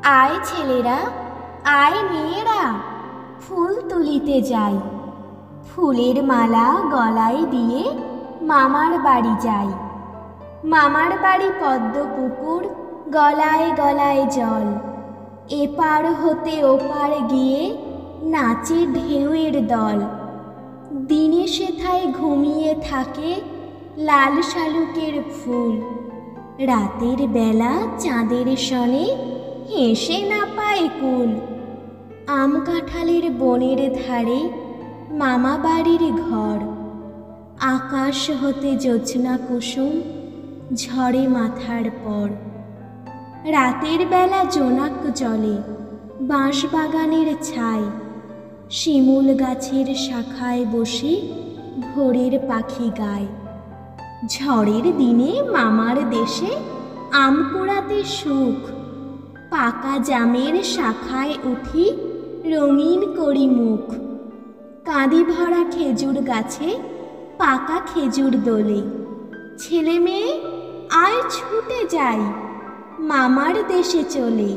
আয় ছেলেরা, আয় মেয়েরা, ফুল তুলিতে যাই। ফুলের মালা গলায় দিয়ে মামার বাড়ি যাই। মামার বাড়ি পদ্ম পুকুর, গলায় গলায় জল। এপার হতে ওপার গিয়ে নাচে ঢেউয়ের দল। দিনে সেথায় ঘুমিয়ে থাকে লাল শালুকের ফুল। রাতের বেলা চাঁদের সনে হেসে না পায় কুল। আম কাঁঠালের বনের ধারে মামা বাড়ির ঘর। আকাশ হতে জ্যোৎস্না কুসুম ঝরে মাথার পর। রাতের বেলা জোনাক জলে বাঁশ বাগানের ছাই। শিমুল গাছের শাখায় বসে ভোরের পাখি গায়। ঝড়ের দিনে মামার দেশে আম কুড়াতে সুখ। পাকা জামের শাখায় উঠি রঙিন করি মুখ। কাঁদি ভরা খেজুর গাছে পাকা খেজুর দোলে। ছেলে মেয়ে আয় ছুটে যাই মামার দেশে চলে।